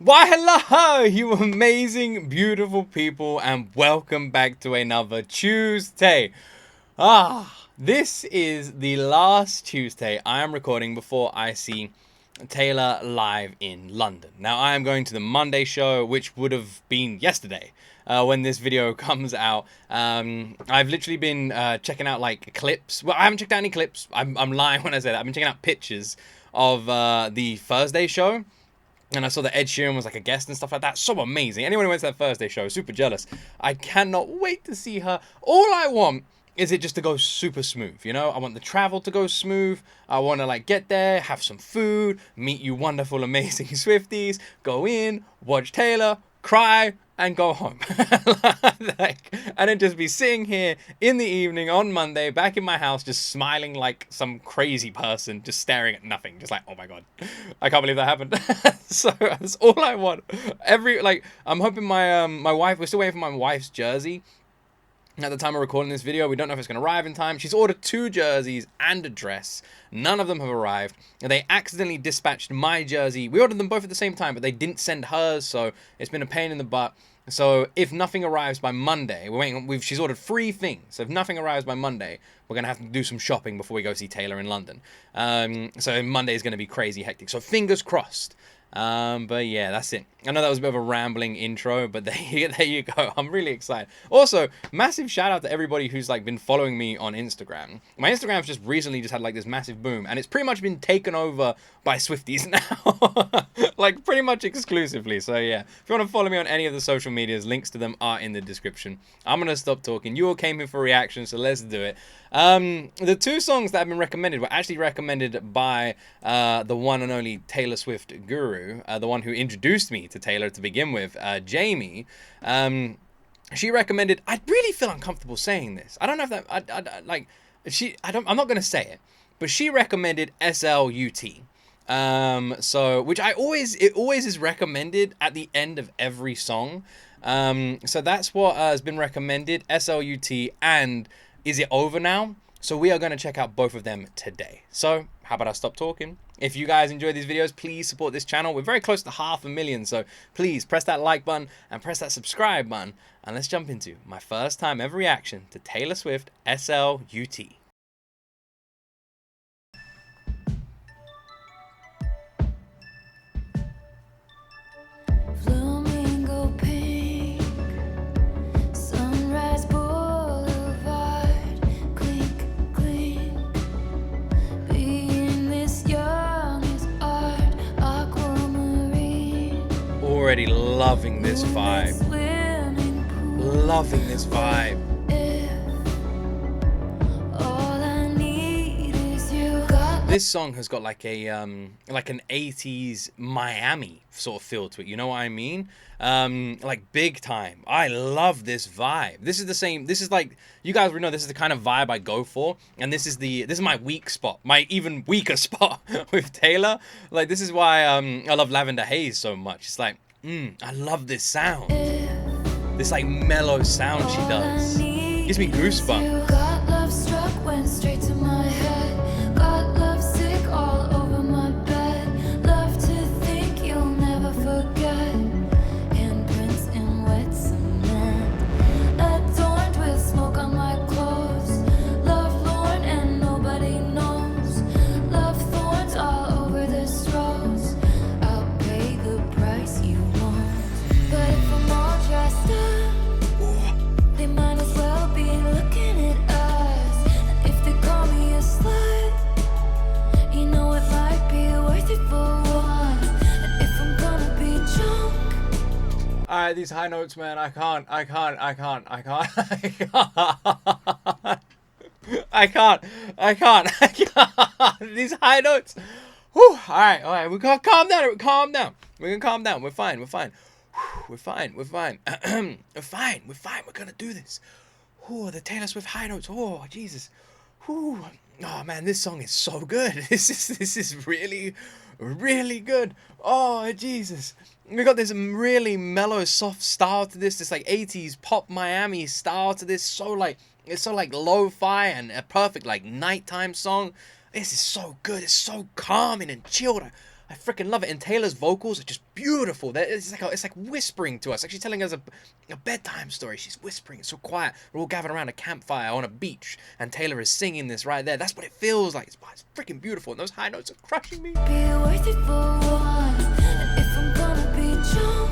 Why hello, you amazing, beautiful people, and welcome back to another Tuesday. This is the last Tuesday I am recording before I see Taylor live in London. Now, I am going to the Monday show, which would have been yesterday when this video comes out. I've literally been checking out like clips. Well, I haven't checked out any clips. I'm lying when I say that. I've been checking out pictures of the Thursday show. And I saw that Ed Sheeran was like a guest and stuff like that. So amazing. Anyone who went to that Thursday show, super jealous. I cannot wait to see her. All I want is it just to go super smooth, you know? I want the travel to go smooth. I want to like get there, have some food, meet you wonderful, amazing Swifties, go in, watch Taylor, cry, and go home. And then just be sitting here in the evening on Monday, back in my house, just smiling like some crazy person, just staring at nothing, just like, oh my god, I can't believe that happened. So that's all I want. I'm hoping my wife. We're still waiting for my wife's jersey. At the time of recording this video, we don't know if it's going to arrive in time. She's ordered 2 jerseys and a dress. None of them have arrived. And they accidentally dispatched my jersey. We ordered them both at the same time, but they didn't send hers, so it's been a pain in the butt. So if nothing arrives by Monday, she's ordered 3 things. So if nothing arrives by Monday, we're going to have to do some shopping before we go see Taylor in London. So Monday is going to be crazy hectic. So fingers crossed. But yeah, that's it. I know that was a bit of a rambling intro, but there you go. I'm really excited. Also, massive shout out to everybody who's like been following me on Instagram. My Instagram's just recently just had like this massive boom, and it's pretty much been taken over by Swifties now. Like pretty much exclusively. So yeah, if you want to follow me on any of the social medias, links to them are in the description. I'm gonna stop talking. You all came here for reactions, so let's do it. The 2 songs that have been recommended were actually recommended by the one and only Taylor Swift guru, the one who introduced me to Taylor to begin with, Jamie. She recommended. I really feel uncomfortable saying this. I don't know if that I'm not gonna say it, but she recommended SLUT. Which it always is recommended at the end of every song. So that's what has been recommended, SLUT and Is It Over Now? So we are going to check out both of them today. So how about I stop talking? If you guys enjoy these videos, please support this channel. We're very close to 500,000, so please press that like button and press that subscribe button. And let's jump into my first time ever reaction to Taylor Swift SLUT. Already loving this vibe. Loving this vibe. This song has got like an 80s Miami sort of feel to it. You know what I mean? Like big time. I love this vibe. This is like, you guys would know this is the kind of vibe I go for, and this is my weak spot, my even weaker spot with Taylor. Like this is why I love Lavender Haze so much. It's like, I love this sound. This like mellow sound she does. Gives me goosebumps. Got love struck, went straight to my head. Got love sick all over my bed. Love to think you'll never forget. Handprints in wet cement. Adorned with smoke on my clothes. Love lorn and nobody knows. Love thorns all over this rose. I'll pay the price you want. But if I'm all dressed up, they might as well be looking at us. And if they call me a slut, you know it might be worth it for once. And if I'm gonna be drunk, Alright, these high notes, man, I can't. I can't. These high notes. Whew. Alright, we gotta calm down. We're gonna calm down. We're fine. We're fine. We're fine. We're gonna do this. Oh, the Taylor Swift high notes. Oh, Jesus. Whew. Oh man, this song is so good. This is really, really good. Oh, Jesus. We got this really mellow, soft style to this like 80s pop Miami style to this. It's so like lo-fi and a perfect like nighttime song. This is so good. It's so calming and chilled. I freaking love it. And Taylor's vocals are just beautiful. It's like whispering to us. Like she's telling us a bedtime story. She's whispering. It's so quiet. We're all gathered around a campfire on a beach, and Taylor is singing this right there. That's what it feels like. It's freaking beautiful, and those high notes are crushing me. Be worth it for once. And if I'm gonna be drunk,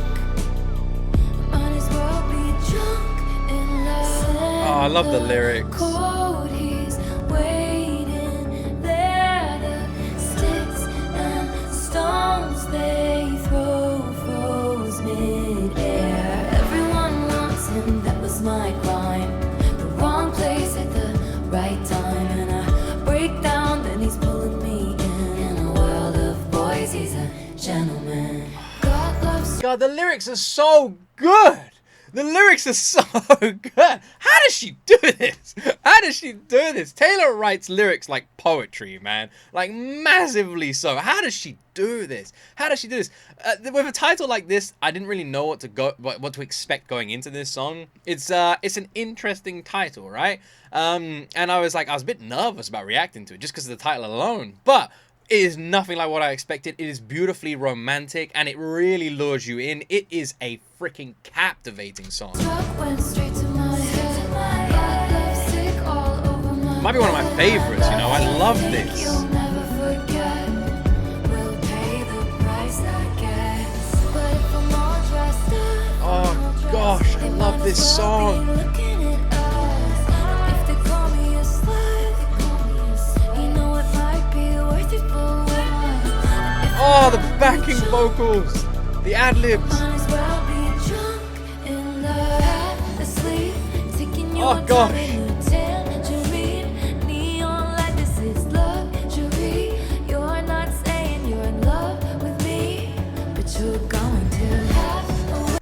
might as well be drunk in love. Oh, I love the lyrics. Cold, he's waiting there. The sticks and stones they throw froze mid-air. Everyone wants him, that was my crime. The wrong place at the right time, and I break down, then he's pulling me in a world of boys. He's a gentleman. God loves. God, the lyrics are so good. The lyrics are so good. How does she do this? How does she do this? Taylor writes lyrics like poetry, man. Like massively so. How does she do this? How does she do this? With a title like this, I didn't really know what to expect going into this song. It's an interesting title, right? And I was a bit nervous about reacting to it just because of the title alone. But it is nothing like what I expected. It is beautifully romantic, and it really lures you in. It is a freaking captivating song. Went straight to my head. Sick all over my Might be one of my favorites, you know. I love this. You'll never forget. We'll pay the price, I guess. But if I'm all dressed up, Oh gosh, I love this song. looking at us. If they call me a slut, you know it might be worth it for once. Oh, the backing vocals, the ad-libs. Might as well be drunk in love, asleep, taking your Oh, gosh. time in tangerine. Neon light, this is luxury. You're not saying you're in love with me, but you're going to have a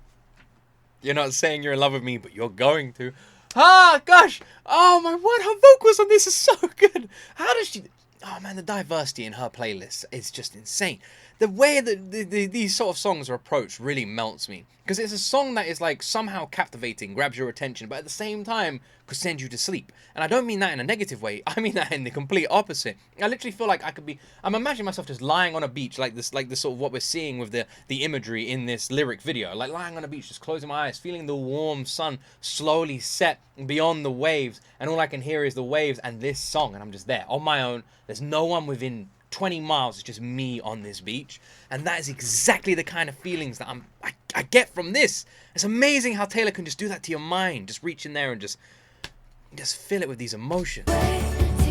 You're not saying you're in love with me, but you're going to. Ah, gosh. Oh, my word. Her vocals on this is so good. How does she... Oh, man, the diversity in her playlist is just insane. The way that these sort of songs are approached really melts me. Because it's a song that is, like, somehow captivating, grabs your attention, but at the same time could send you to sleep. And I don't mean that in a negative way. I mean that in the complete opposite. I literally feel like I'm imagining myself just lying on a beach like this sort of what we're seeing with the imagery in this lyric video. Like lying on a beach, just closing my eyes, feeling the warm sun slowly set beyond the waves. And all I can hear is the waves and this song. And I'm just there on my own. There's no one within 20 miles. It's just me on this beach. And that is exactly the kind of feelings that I get from this. It's amazing how Taylor can just do that to your mind. Just reach in there and just fill it with these emotions.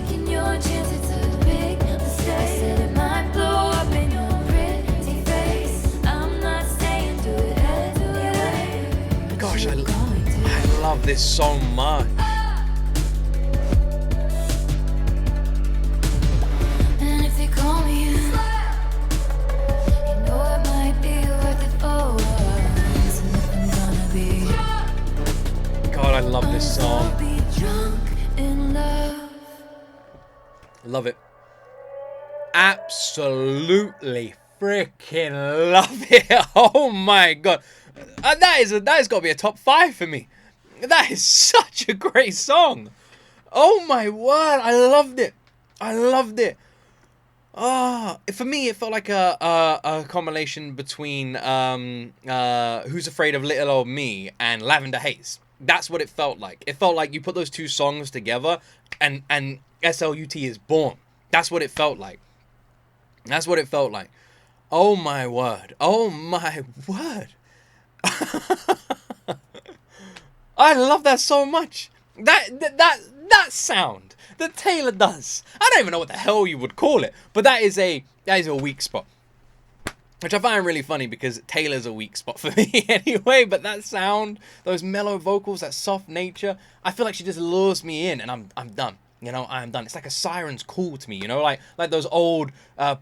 taking your chance, it's a big mistake. Said it might blow up in your pretty face. I'm not saying do it anyway. Gosh, I love this so much. And if they call me a slut, you know it might be worth it for once. And if I'm gonna be God, I love this song. I'll be drunk in love. Love it. Absolutely freaking love it. Oh my god. That has got to be a top 5 for me. That is such a great song. Oh my word. I loved it. I loved it. Oh, for me, it felt like a combination between Who's Afraid of Little Old Me and Lavender Haze. That's what it felt like. It felt like you put those two songs together and SLUT is born. That's what it felt like. That's what it felt like. Oh my word. Oh my word. I love that so much. That sound that Taylor does. I don't even know what the hell you would call it, but that is a weak spot. Which I find really funny because Taylor's a weak spot for me anyway, but that sound, those mellow vocals, that soft nature, I feel like she just lures me in and I'm done. You know, I'm done. It's like a siren's call to me, you know, like those old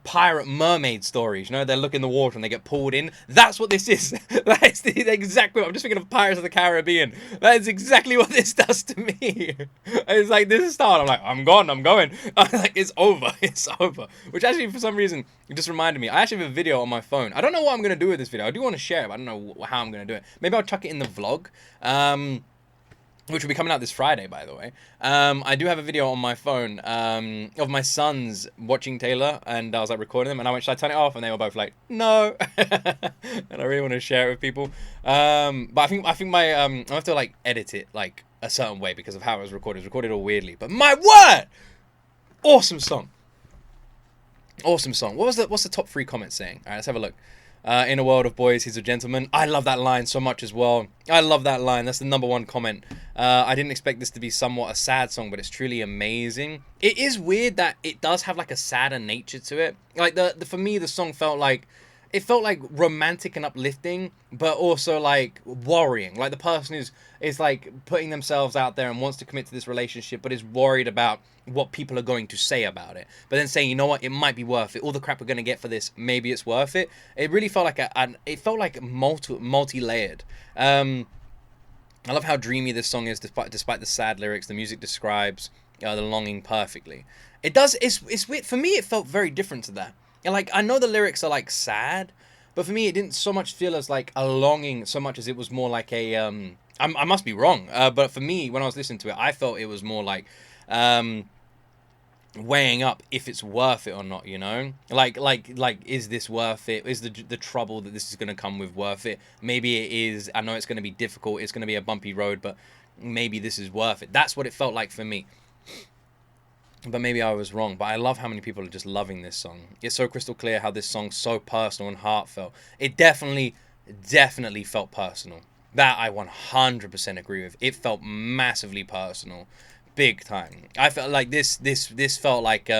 pirate mermaid stories, you know, they look in the water and they get pulled in. That's what this is. That's exactly what I'm just thinking of Pirates of the Caribbean. That is exactly what this does to me. It's like, this is start. I'm like, I'm gone, I'm going. I'm like, it's over, it's over. Which actually, for some reason, it just reminded me. I actually have a video on my phone. I don't know what I'm going to do with this video. I do want to share it, but I don't know how I'm going to do it. Maybe I'll chuck it in the vlog. which will be coming out this Friday, by the way. I do have a video on my phone of my sons watching Taylor, and I was like recording them, and I went, should I turn it off? And they were both like, no. And I really want to share it with people. But I think my I have to like edit it like a certain way because of how it was recorded. It was recorded all weirdly. But my word, awesome song. Awesome song. What's the top 3 comments saying? All right, let's have a look. In a world of boys, he's a gentleman. I love that line so much as well. I love that line. That's the #1 comment. I didn't expect this to be somewhat a sad song, but it's truly amazing. It is weird that it does have like a sadder nature to it. Like for me, the song felt like romantic and uplifting, but also like worrying. Like the person is like putting themselves out there and wants to commit to this relationship, but is worried about what people are going to say about it. But then saying, you know what, it might be worth it. All the crap we're gonna get for this, maybe it's worth it. It really felt like multi-layered. I love how dreamy this song is, despite the sad lyrics. The music describes the longing perfectly. It does. It's weird for me. It felt very different to that. And like I know the lyrics are like sad, but for me it didn't so much feel as like a longing so much as it was more like a I must be wrong, but for me when I was listening to it, I felt it was more like weighing up if it's worth it or not, you know? Like is this worth it? Is the trouble that this is going to come with worth it? Maybe it is. I know it's going to be difficult. It's going to be a bumpy road, but maybe this is worth it. That's what it felt like for me. But maybe I was wrong. But I love how many people are just loving this song. It's so crystal clear how this song's so personal and heartfelt. It definitely felt personal. That I 100% agree with. It felt massively personal. Big time. I felt like this felt like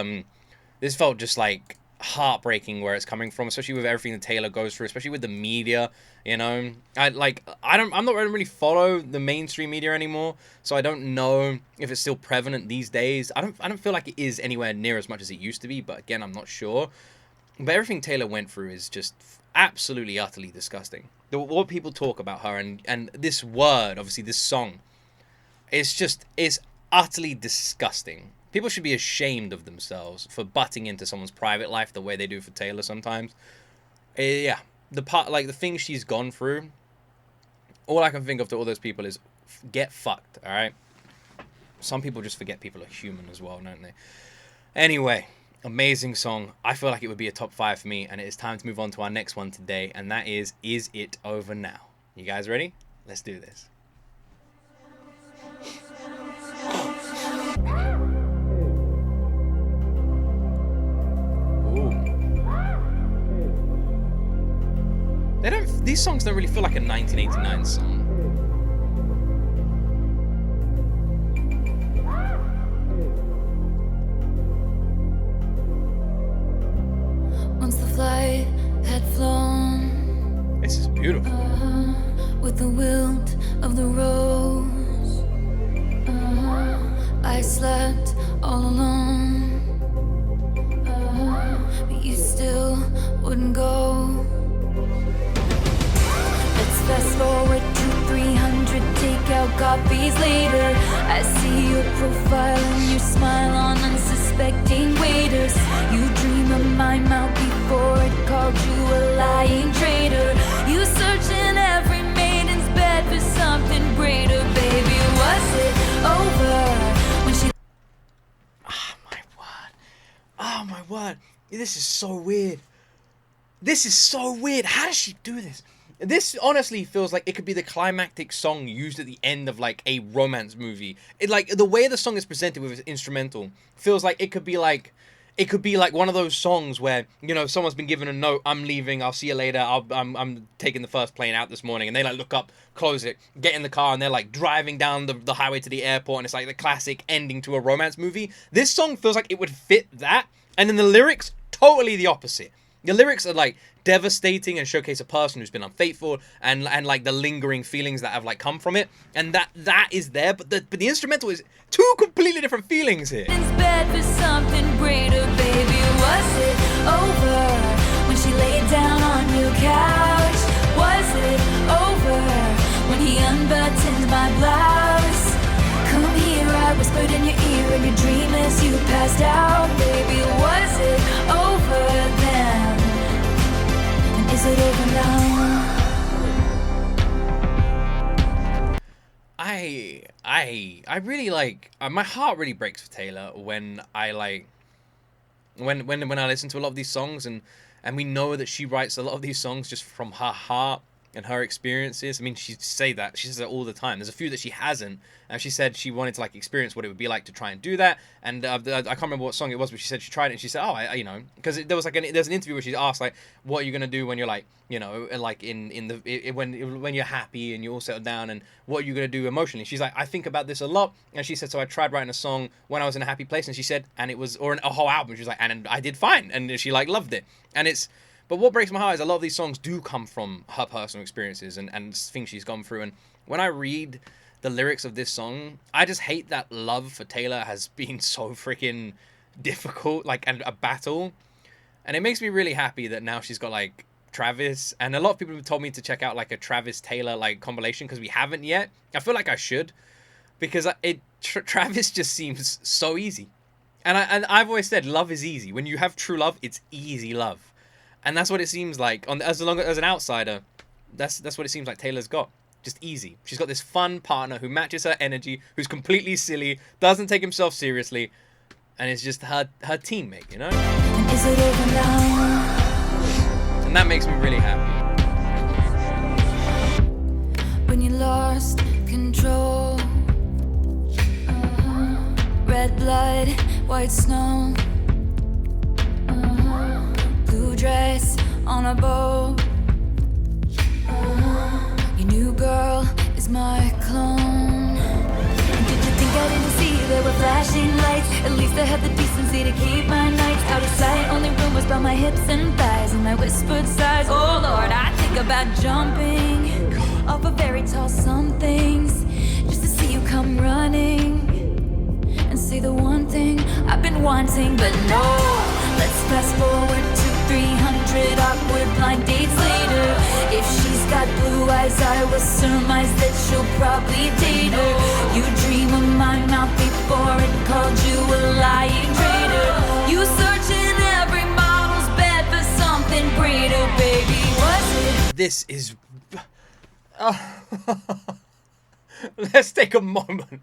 this felt just like heartbreaking where it's coming from, especially with everything that Taylor goes through, especially with the media, you know. I'm not really follow the mainstream media anymore, so I don't know if it's still prevalent these days. I don't feel like it is anywhere near as much as it used to be, but again, I'm not sure. But everything Taylor went through is just absolutely utterly disgusting. What people talk about her and this word, obviously this song, it's utterly disgusting. People should be ashamed of themselves for butting into someone's private life the way they do for Taylor sometimes. Yeah, the things she's gone through, all I can think of to all those people is get fucked, all right? Some people just forget people are human as well, don't they? Anyway, amazing song. I feel like it would be a top 5 for me, and it is time to move on to our next one today, and that is It Over Now? You guys ready? Let's do this. These songs don't really feel like a 1989 song. Once the flight had flown, This is beautiful. with the wilt of the rose, I slept all alone, but you still wouldn't go. Fast forward to 300 takeout copies later. I see your profile and your smile on unsuspecting waiters. You dream of my mouth before it called you a lying traitor. You search in every maiden's bed for something greater. Baby, was it over when she... Oh my word. Oh my word. This is so weird. This is so weird. How does she do this? This honestly feels like it could be the climactic song used at the end of like a romance movie. It like the way the song is presented with its instrumental feels like it could be like one of those songs where, you know, someone's been given a note, I'm leaving, I'll see you later, I'm taking the first plane out this morning, and they like look up, close it, get in the car, and they're like driving down the highway to the airport, and it's like the classic ending to a romance movie. This song feels like it would fit that, and then the lyrics, totally the opposite. The lyrics are like devastating and showcase a person who's been unfaithful and like the lingering feelings that have like come from it, and that is there, but the instrumental is two completely different feelings here. ...in bed for something greater. Baby, was it over when she laid down on your couch? Was it over when he unbuttoned my blouse? Come here, I whispered in your ear in your dream as you passed out. Baby, was it over then? And is it over now? I really like my heart really breaks for Taylor when I like when I listen to a lot of these songs, and we know that she writes a lot of these songs just from her heart and her experiences. I mean, she says that all the time. There's a few that she hasn't, and she said she wanted to like experience what it would be like to try and do that. And I can't remember what song it was, but she said she tried it, and she said, "Oh, you know," because there was like there's an interview where she asked like, "What are you gonna do when you're like, you know, like when you're happy and you're all settled down, and what are you gonna do emotionally?" She's like, "I think about this a lot," and she said, "So I tried writing a song when I was in a happy place," and she said, and it was a whole album. She was like, "And I did fine," and she like loved it, and it's. But what breaks my heart is a lot of these songs do come from her personal experiences and things she's gone through. And when I read the lyrics of this song, I just hate that love for Taylor has been so freaking difficult, like, and a battle. And it makes me really happy that now she's got, like, Travis. And a lot of people have told me to check out, like, a Travis Taylor, like, compilation because we haven't yet. I feel like I should. Because Travis just seems so easy. And I've always said love is easy. When you have true love, it's easy love. And that's what it seems like. As an outsider, that's what it seems like Taylor's got. Just easy. She's got this fun partner who matches her energy, who's completely silly, doesn't take himself seriously, and is just her teammate, you know? Is it over now? And that makes me really happy. When you lost control, red blood, white snow, blue dress on a boat. Your new girl is my clone. Did you think I didn't see there were flashing lights? At least I had the decency to keep my nights out of sight. Only rumors about my hips and thighs and my whispered sighs. Oh Lord, I think about jumping off of very tall somethings just to see you come running and say the one thing I've been wanting. But no, let's fast forward to 300 awkward blind dates later. If she's got blue eyes, I will surmise that she'll probably date her. You dream of my mouth before it called you a lying traitor. You search in every model's bed for something greater, baby. Was it? This is... Let's take a moment.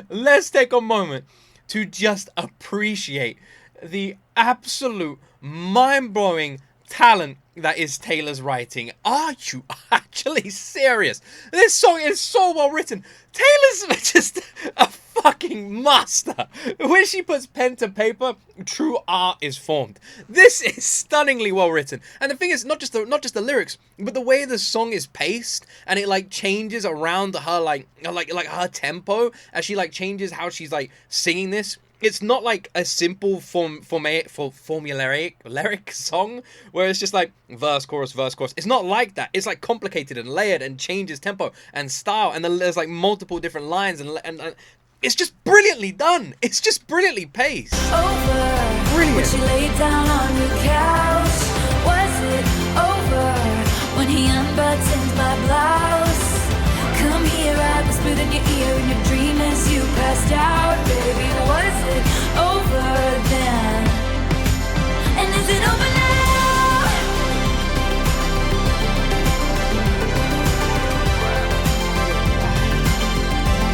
Let's take a moment to just appreciate the absolute mind-blowing talent that is Taylor's writing. Are you actually serious? This song is so well written. Taylor's just a fucking master. When she puts pen to paper, true art is formed. This is stunningly well written. And the thing is, not just the lyrics, but the way the song is paced, and it like changes around her like her tempo as she like changes how she's like singing this. It's not like a simple formulaic lyric song where it's just like verse, chorus, verse, chorus. It's not like that. It's like complicated and layered and changes tempo and style, and then there's like multiple different lines and it's just brilliantly done. It's just brilliantly paced. Over. Brilliant. When she laid down on your couch, was it over? When he unbuttoned my blouse, come here, I whispered in your ear in your dream as you passed out, baby. Was it over then? And is it over now?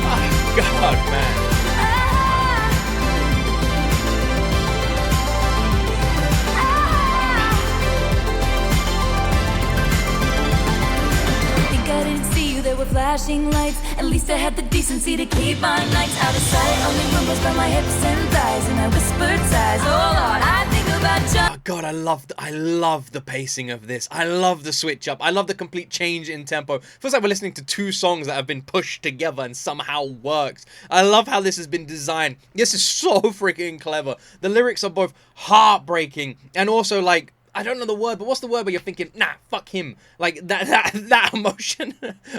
Oh, God, man. There were flashing lights. At least I had the decency to keep my nights out of sight. Only rumors by my hips and thighs and my whispered sighs. Oh Lord, I think about you. Oh God, I love the pacing of this. I love the switch up. I love the complete change in tempo. Feels like we're listening to two songs that have been pushed together and somehow works. I love how this has been designed. This is so freaking clever. The lyrics are both heartbreaking and also like, I don't know the word, but what's the word where you're thinking, nah, fuck him, like that emotion.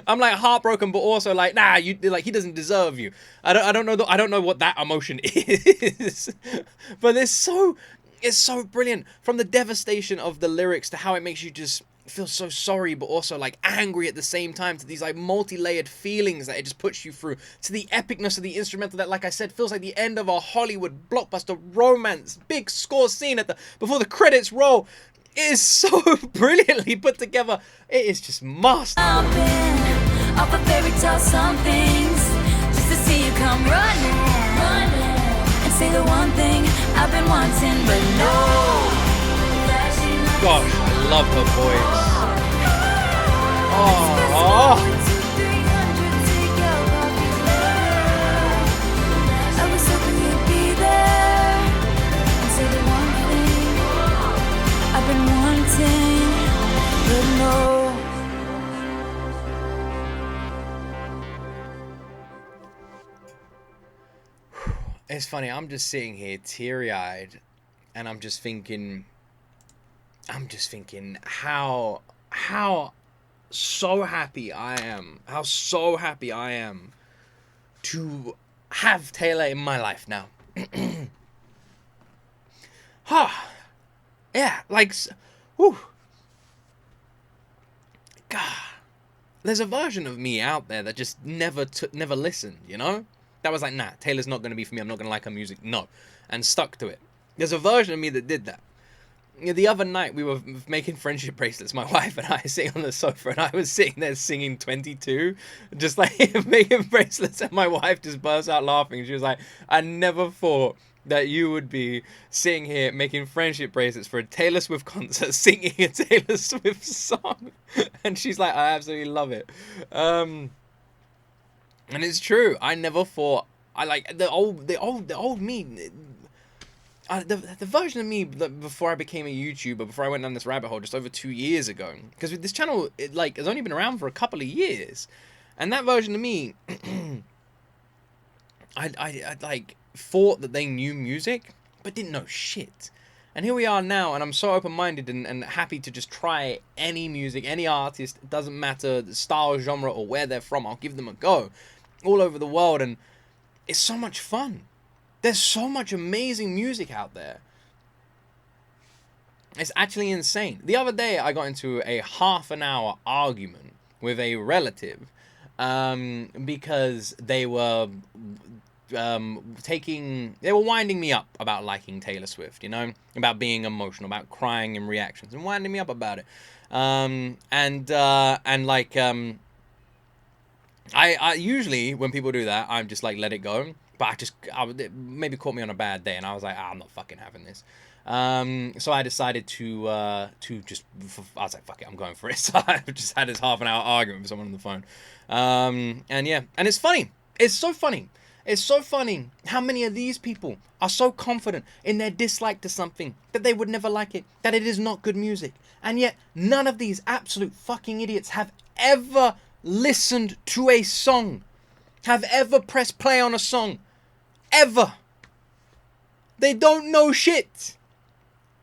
I'm like heartbroken, but also like, nah, you like he doesn't deserve you. I don't know what that emotion is, but it's so brilliant, from the devastation of the lyrics to how it makes you just feel so sorry, but also like angry at the same time, to these like multi-layered feelings that it just puts you through, to the epicness of the instrumental that, like I said, feels like the end of a Hollywood blockbuster romance big score scene before the credits roll. It is so brilliantly put together. It is just master. Off a fairy tale, some things just to see come running, running, and say the one thing I've been wanting, but no. Gosh, I love her voice. Oh. I was hoping you'd be there and say the one thing I've been wanting, but no. It's funny, I'm just sitting here teary-eyed, and I'm just thinking how so happy I am, to have Taylor in my life now. Yeah, like, whew. God, there's a version of me out there that just never listened, you know? That was like, nah, Taylor's not going to be for me, I'm not going to like her music, no. And stuck to it. There's a version of me that did that. The other night, we were making friendship bracelets, my wife and I, sitting on the sofa, and I was sitting there singing 22, just like making bracelets, and my wife just burst out laughing. She was like, I never thought that you would be sitting here making friendship bracelets for a Taylor Swift concert, singing a Taylor Swift song. And she's like, I absolutely love it. And it's true. I never thought, I like the old me. The version of me before I became a YouTuber, before I went down this rabbit hole just over 2 years ago, because this channel has only been around for a couple of years, and that version of me, I like thought that they knew music but didn't know shit, and here we are now, and I'm so open-minded and happy to just try any music, any artist. It doesn't matter the style, genre, or where they're from. I'll give them a go, all over the world, and it's so much fun. There's so much amazing music out there. It's actually insane. The other day, I got into a half-an-hour argument with a relative because they were winding me up about liking Taylor Swift, you know, about being emotional, about crying in reactions, and winding me up about it. I usually, when people do that, I'm just like, let it go. But it maybe caught me on a bad day, and I was like, I'm not fucking having this. So I decided to just, I was like, fuck it, I'm going for it. So I just had this half-an-hour argument with someone on the phone. And yeah, and it's funny. It's so funny. It's so funny how many of these people are so confident in their dislike to something that they would never like it, that it is not good music. And yet, none of these absolute fucking idiots have ever listened to a song, have ever pressed play on a song. Ever. They don't know shit.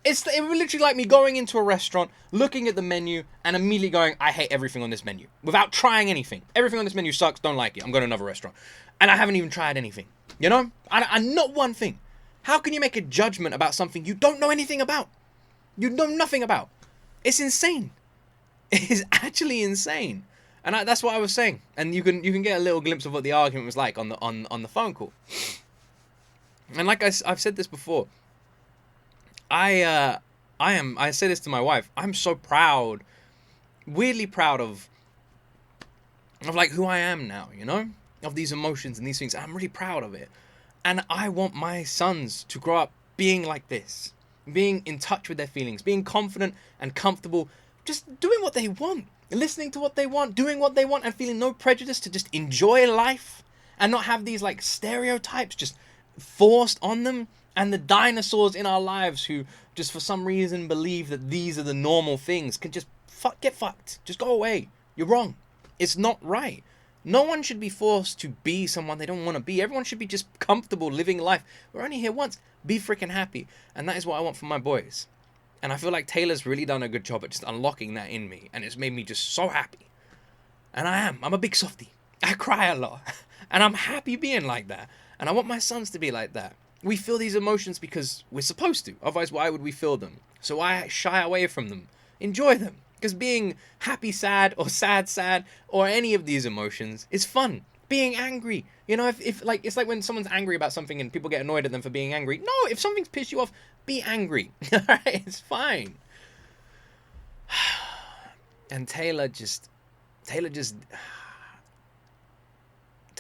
It's literally like me going into a restaurant, looking at the menu, and immediately going, I hate everything on this menu, without trying anything. Everything on this menu sucks, don't like it, I'm going to another restaurant. And I haven't even tried anything. You know? I not one thing. How can you make a judgment about something you don't know anything about? You know nothing about. It's insane. It is actually insane. And that's what I was saying. And you can get a little glimpse of what the argument was like on the phone call. And like I've said this before, I say this to my wife, I'm so proud, weirdly proud of like who I am now, you know, of these emotions and these things. I'm really proud of it, and I want my sons to grow up being like this, being in touch with their feelings, being confident and comfortable, just doing what they want, listening to what they want, doing what they want, and feeling no prejudice to just enjoy life and not have these like stereotypes just forced on them, and the dinosaurs in our lives who just for some reason believe that these are the normal things can just get fucked. Just go away. You're wrong. It's not right. No one should be forced to be someone they don't want to be. Everyone should be just comfortable living life. We're only here once. Be freaking happy. And that is what I want for my boys. And I feel like Taylor's really done a good job at just unlocking that in me, and it's made me just so happy. And I'm a big softie. I cry a lot. And I'm happy being like that. And I want my sons to be like that. We feel these emotions because we're supposed to. Otherwise, why would we feel them? So I shy away from them. Enjoy them. Because being happy, sad, or sad, or any of these emotions is fun. Being angry. You know, if like, it's like when someone's angry about something and people get annoyed at them for being angry. No, if something's pissed you off, be angry. Alright, it's fine. And Taylor just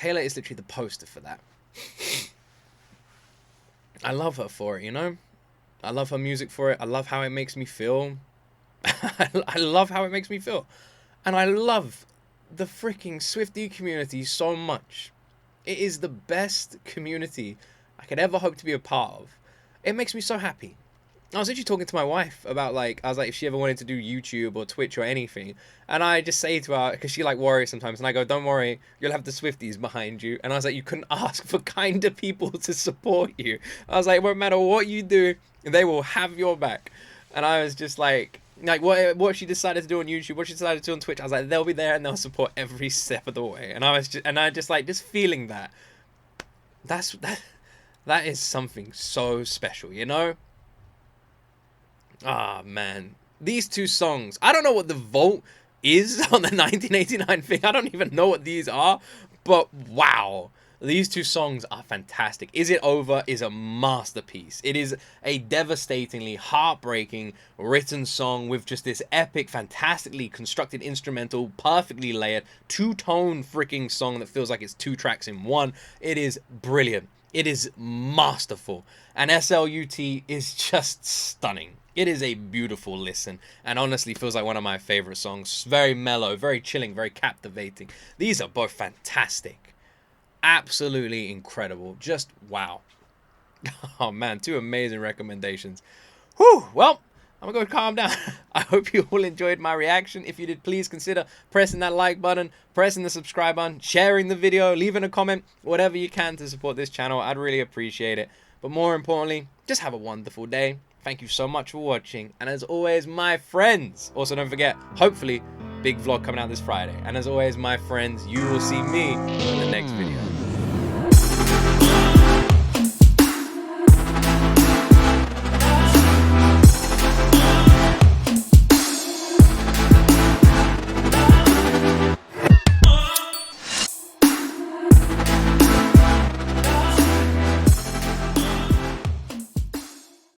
Taylor is literally the poster for that. I love her for it, you know? I love her music for it. I love how it makes me feel. I love how it makes me feel. And I love the freaking Swiftie community so much. It is the best community I could ever hope to be a part of. It makes me so happy. I was actually talking to my wife about, like, I was like, if she ever wanted to do YouTube or Twitch or anything. And I just say to her, because she, like, worries sometimes. And I go, don't worry, you'll have the Swifties behind you. And I was like, you couldn't ask for kinder people to support you. I was like, it won't matter what you do, they will have your back. And I was just like what she decided to do on YouTube, what she decided to do on Twitch, I was like, they'll be there and they'll support every step of the way. And I just like, just feeling that. That is something so special, you know? Ah, man. These two songs. I don't know what the vote is on the 1989 thing. I don't even know what these are. But wow. These two songs are fantastic. Is It Over is a masterpiece. It is a devastatingly heartbreaking written song with just this epic, fantastically constructed instrumental, perfectly layered, two-tone freaking song that feels like it's two tracks in one. It is brilliant. It is masterful. And SLUT is just stunning. It is a beautiful listen and honestly feels like one of my favorite songs. Very mellow, very chilling, very captivating. These are both fantastic. Absolutely incredible. Just wow. Oh man, two amazing recommendations. Whew, well, I'm gonna go calm down. I hope you all enjoyed my reaction. If you did, please consider pressing that like button, pressing the subscribe button, sharing the video, leaving a comment, whatever you can to support this channel. I'd really appreciate it. But more importantly, just have a wonderful day. Thank you so much for watching. And as always, my friends, also don't forget, hopefully, big vlog coming out this Friday. And as always, my friends, you will see me in the next video.